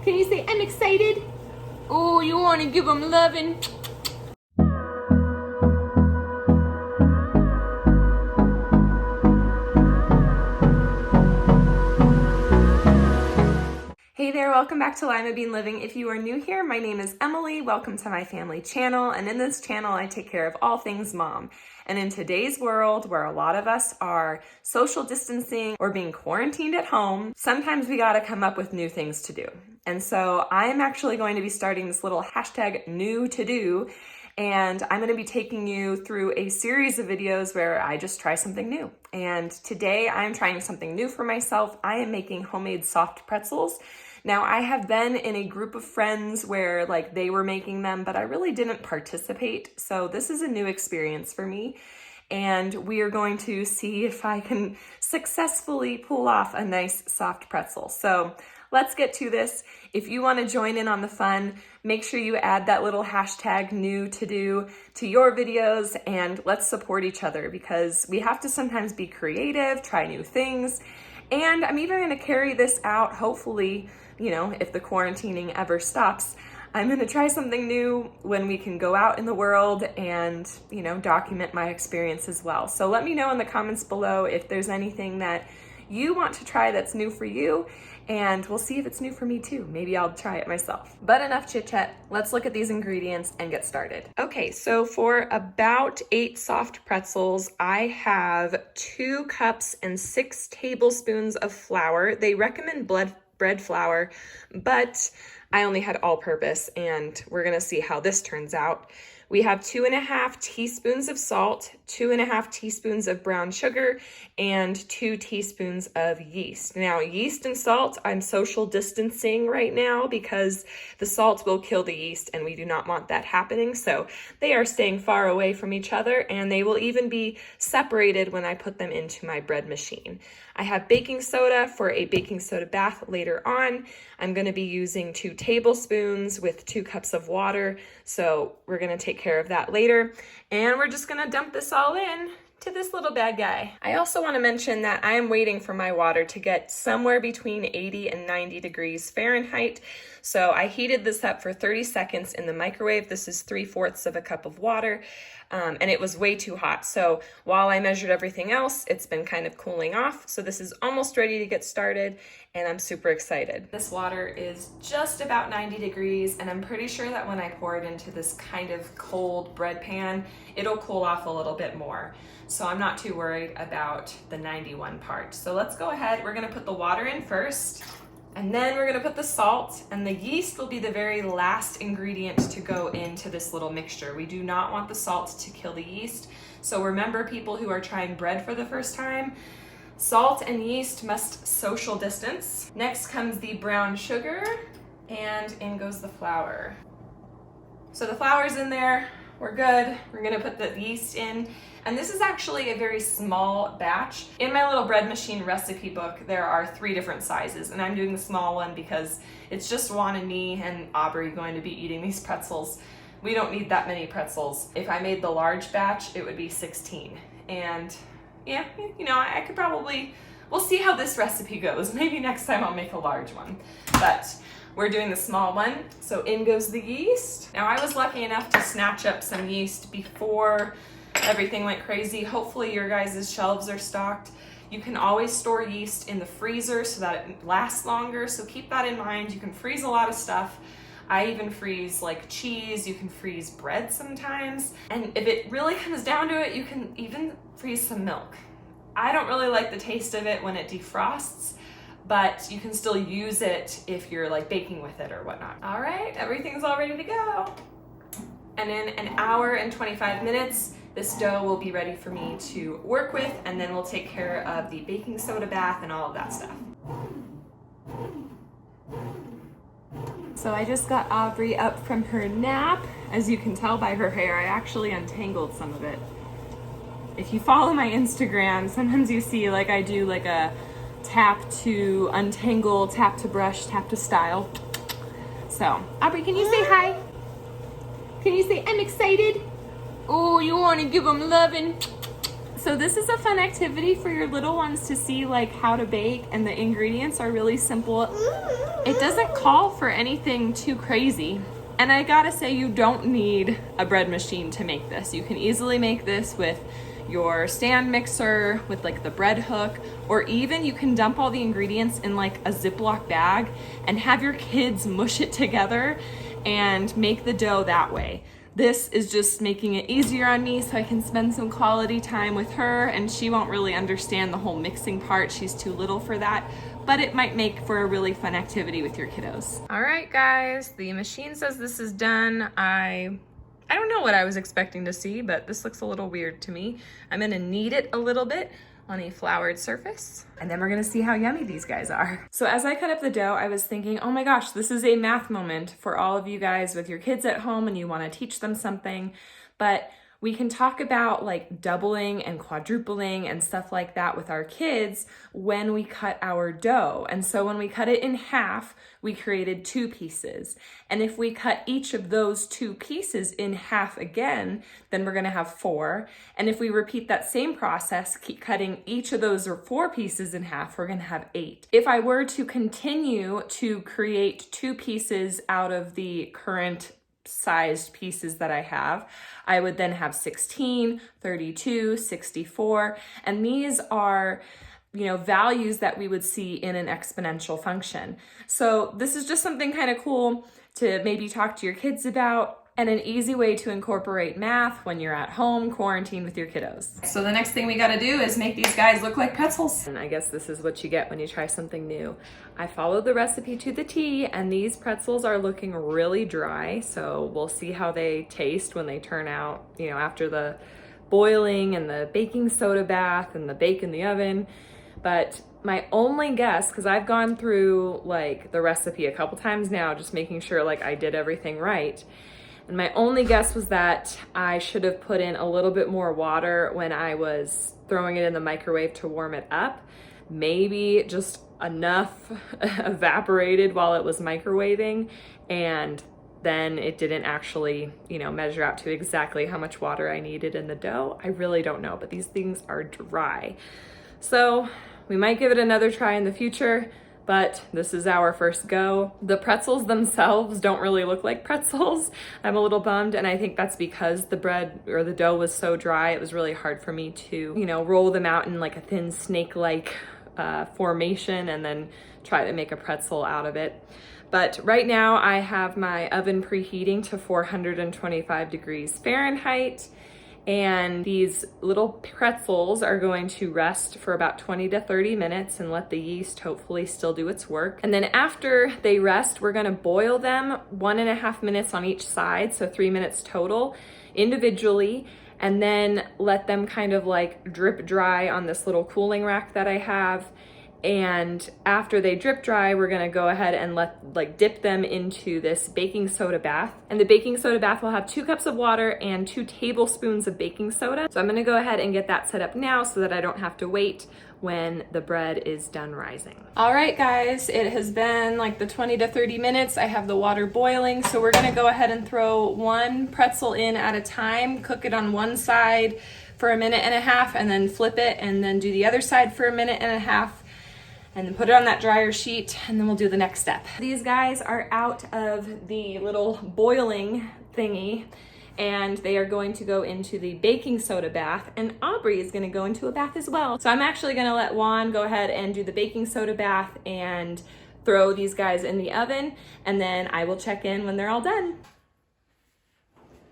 Can you say, I'm excited? Oh, you want to give them loving? Hey there, welcome back to Limabean Living. If you are new here, my name is Emily. Welcome to my family channel. And in this channel, I take care of all things mom. And in today's world, where a lot of us are social distancing or being quarantined at home, sometimes we gotta come up with new things to do. And so I'm actually going to be starting this little hashtag NEWTODO, and I'm gonna be taking you through a series of videos where I just try something new. And today I'm trying something new for myself. I am making homemade soft pretzels. Now, I have been in a group of friends where like they were making them, but I really didn't participate. So this is a new experience for me. And we are going to see if I can successfully pull off a nice soft pretzel. So let's get to this. If you want to join in on the fun, make sure you add that little hashtag NEWTODO to your videos, and let's support each other because we have to sometimes be creative, try new things. And I'm even going to carry this out, hopefully, if the quarantining ever stops. I'm going to try something new when we can go out in the world and, document my experience as well. So let me know in the comments below if there's anything that you want to try that's new for you, and we'll see if it's new for me too. Maybe I'll try it myself. But enough chit chat. Let's look at these ingredients and get started. Okay, so for about 8 soft pretzels, I have 2 cups and 6 tablespoons of flour. They recommend bread flour, but I only had all-purpose, and we're gonna see how this turns out. We have 2.5 teaspoons of salt, 2.5 teaspoons of brown sugar, and 2 teaspoons of yeast. Now, yeast and salt, I'm social distancing right now because the salt will kill the yeast and we do not want that happening. So they are staying far away from each other, and they will even be separated when I put them into my bread machine. I have baking soda for a baking soda bath later on. I'm going to be using 2 tablespoons with 2 cups of water. So we're going to take care of that later. And we're just going to dump this all in to this little bad guy. I also want to mention that I am waiting for my water to get somewhere between 80 and 90 degrees Fahrenheit. So I heated this up for 30 seconds in the microwave. This is 3/4 of a cup of water. And it was way too hot. So while I measured everything else, it's been kind of cooling off. So this is almost ready to get started, and I'm super excited. This water is just about 90 degrees, and I'm pretty sure that when I pour it into this kind of cold bread pan, it'll cool off a little bit more. So I'm not too worried about the 91 part. So let's go ahead. We're gonna put the water in first, and then we're gonna put the salt, and the yeast will be the very last ingredient to go into this little mixture. We do not want the salt to kill the yeast. So remember, people who are trying bread for the first time, salt and yeast must social distance. Next comes the brown sugar, and in goes the flour. So the flour's in there, we're good. We're gonna put the yeast in. And this is actually a very small batch. In my little bread machine recipe book, there are 3 different sizes, and I'm doing the small one because it's just Juan and me and Aubrey going to be eating these pretzels. We don't need that many pretzels. If I made the large batch, it would be 16. And yeah, I could probably, we'll see how this recipe goes. Maybe next time I'll make a large one. But we're doing the small one. So in goes the yeast. Now I was lucky enough to snatch up some yeast before everything went crazy. Hopefully your guys' shelves are stocked. You can always store yeast in the freezer so that it lasts longer. So keep that in mind. You can freeze a lot of stuff. I even freeze like cheese. You can freeze bread sometimes. And if it really comes down to it, you can even freeze some milk. I don't really like the taste of it when it defrosts, but you can still use it if you're like baking with it or whatnot. All right, everything's all ready to go. And in an hour and 25 minutes, this dough will be ready for me to work with, and then we'll take care of the baking soda bath and all of that stuff. So I just got Aubrey up from her nap. As you can tell by her hair, I actually untangled some of it. If you follow my Instagram, sometimes you see like I do like a tap to untangle, tap to brush, tap to style. So Aubrey, can you say hi? Can you say I'm excited? Oh, you want to give them loving? So this is a fun activity for your little ones to see like how to bake, and the ingredients are really simple. It doesn't call for anything too crazy. And I gotta say, you don't need a bread machine to make this. You can easily make this with your stand mixer, with like the bread hook, or even you can dump all the ingredients in like a Ziploc bag and have your kids mush it together and make the dough that way. This is just making it easier on me so I can spend some quality time with her, and she won't really understand the whole mixing part. She's too little for that, but it might make for a really fun activity with your kiddos. All right, guys, the machine says this is done. I don't know what I was expecting to see, but this looks a little weird to me. I'm gonna knead it a little bit on a floured surface, and then we're gonna see how yummy these guys are. So as I cut up the dough, I was thinking, oh my gosh, this is a math moment for all of you guys with your kids at home and you wanna teach them something, but we can talk about like doubling and quadrupling and stuff like that with our kids when we cut our dough. And so when we cut it in half, we created 2 pieces. And if we cut each of those 2 pieces in half again, then we're gonna have 4. And if we repeat that same process, keep cutting each of those 4 pieces in half, we're gonna have 8. If I were to continue to create 2 pieces out of the current sized pieces that I have, I would then have 16, 32, 64, and these are, you know, values that we would see in an exponential function. So this is just something kind of cool to maybe talk to your kids about, and an easy way to incorporate math when you're at home quarantined with your kiddos. So the next thing we gotta do is make these guys look like pretzels. And I guess this is what you get when you try something new. I followed the recipe to the T, and these pretzels are looking really dry, so we'll see how they taste when they turn out, you know, after the boiling and the baking soda bath and the bake in the oven. But my only guess, because I've gone through like the recipe a couple times now, just making sure like I did everything right. And my only guess was that I should have put in a little bit more water when I was throwing it in the microwave to warm it up. Maybe just enough evaporated while it was microwaving, and then it didn't actually, you know, measure out to exactly how much water I needed in the dough. I really don't know, but these things are dry. So we might give it another try in the future, but this is our first go. The pretzels themselves don't really look like pretzels. I'm a little bummed, and I think that's because the bread or the dough was so dry. It was really hard for me to, you know, roll them out in like a thin snake-like formation and then try to make a pretzel out of it. But right now I have my oven preheating to 425 degrees Fahrenheit. And these little pretzels are going to rest for about 20 to 30 minutes and let the yeast hopefully still do its work. And then after they rest, we're gonna boil them 1.5 minutes on each side, so 3 minutes total, individually, and then let them kind of like drip dry on this little cooling rack that I have. And after they drip dry, we're gonna go ahead and dip them into this baking soda bath. And the baking soda bath will have 2 cups of water and 2 tablespoons of baking soda. So I'm gonna go ahead and get that set up now so that I don't have to wait when the bread is done rising. All right, guys, it has been like the 20 to 30 minutes. I have the water boiling, so we're gonna go ahead and throw 1 pretzel in at a time, cook it on one side for 1.5 minutes, and then flip it, and then do the other side for 1.5 minutes, and then put it on that dryer sheet, and then we'll do the next step. These guys are out of the little boiling thingy, and they are going to go into the baking soda bath, and Aubrey is gonna go into a bath as well. So I'm actually gonna let Juan go ahead and do the baking soda bath and throw these guys in the oven, and then I will check in when they're all done.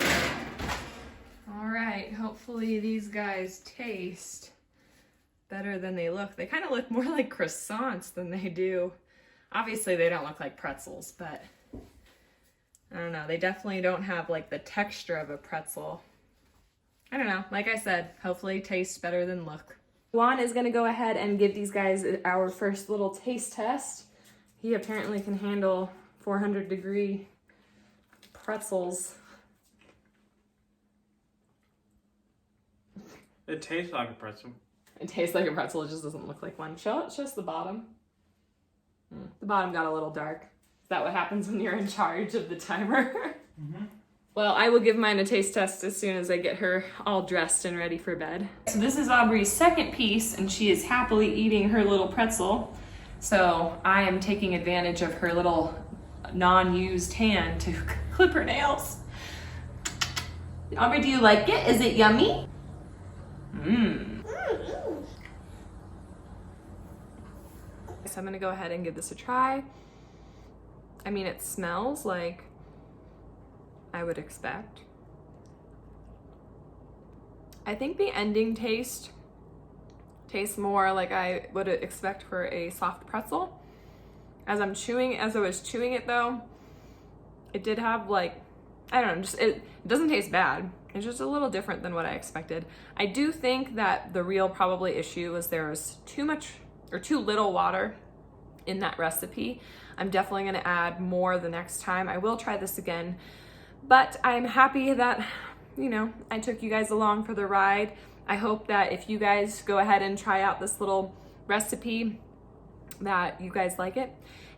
All right, hopefully these guys taste better than they look. They kind of look more like croissants than they do. Obviously they don't look like pretzels, but I don't know. They definitely don't have like the texture of a pretzel. I don't know. Like I said, hopefully taste better than look. Juan is gonna go ahead and give these guys our first little taste test. He apparently can handle 400-degree pretzels. It tastes like a pretzel. It tastes like a pretzel, it just doesn't look like one. Show us the bottom. The bottom got a little dark. Is that what happens when you're in charge of the timer? Mm-hmm. Well, I will give mine a taste test as soon as I get her all dressed and ready for bed. So this is Aubrey's second piece, and she is happily eating her little pretzel. So I am taking advantage of her little non-used hand to clip her nails. Aubrey, do you like it? Is it yummy? Mmm. So I'm gonna go ahead and give this a try. I mean, it smells like I would expect. I think the ending tastes more like I would expect for a soft pretzel. As I was chewing it though, it did have like, I don't know, just it doesn't taste bad. It's just a little different than what I expected. I do think that the real probably issue was there was too much or too little water in that recipe. I'm definitely gonna add more the next time. I will try this again, but I'm happy that, you know, I took you guys along for the ride. I hope that if you guys go ahead and try out this little recipe, that you guys like it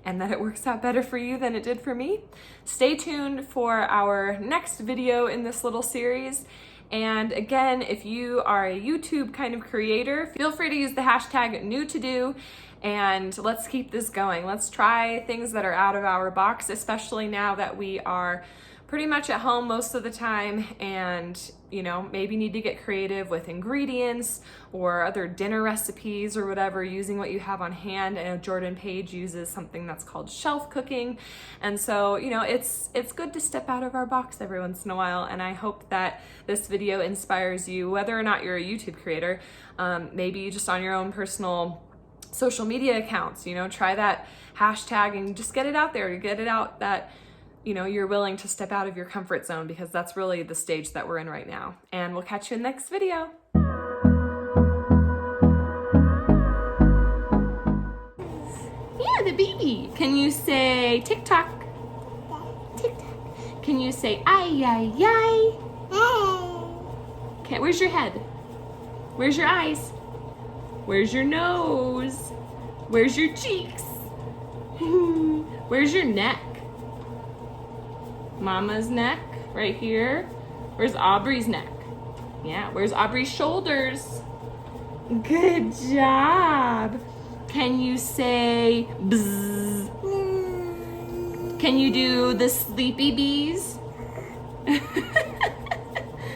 and that it works out better for you than it did for me. Stay tuned for our next video in this little series. And again, if you are a YouTube kind of creator, feel free to use the hashtag NEWTODO, and let's keep this going. Let's try things that are out of our box, especially now that we are pretty much at home most of the time and, you know, maybe need to get creative with ingredients or other dinner recipes or whatever, using what you have on hand. I know Jordan Page uses something that's called shelf cooking. And so, you know, it's good to step out of our box every once in a while. And I hope that this video inspires you, whether or not you're a YouTube creator, maybe just on your own personal social media accounts, you know, try that hashtag and just get it out there, get it out that, you know, you're willing to step out of your comfort zone, because that's really the stage that we're in right now. And we'll catch you in the next video. Yeah, the baby. Can you say TikTok? TikTok. Can you say ay, ay, ay? Okay, where's your head? Where's your eyes? Where's your nose? Where's your cheeks? Where's your neck? Mama's neck, right here. Where's Aubrey's neck? Yeah, where's Aubrey's shoulders? Good job. Can you say bzzz? Can you do the sleepy bees?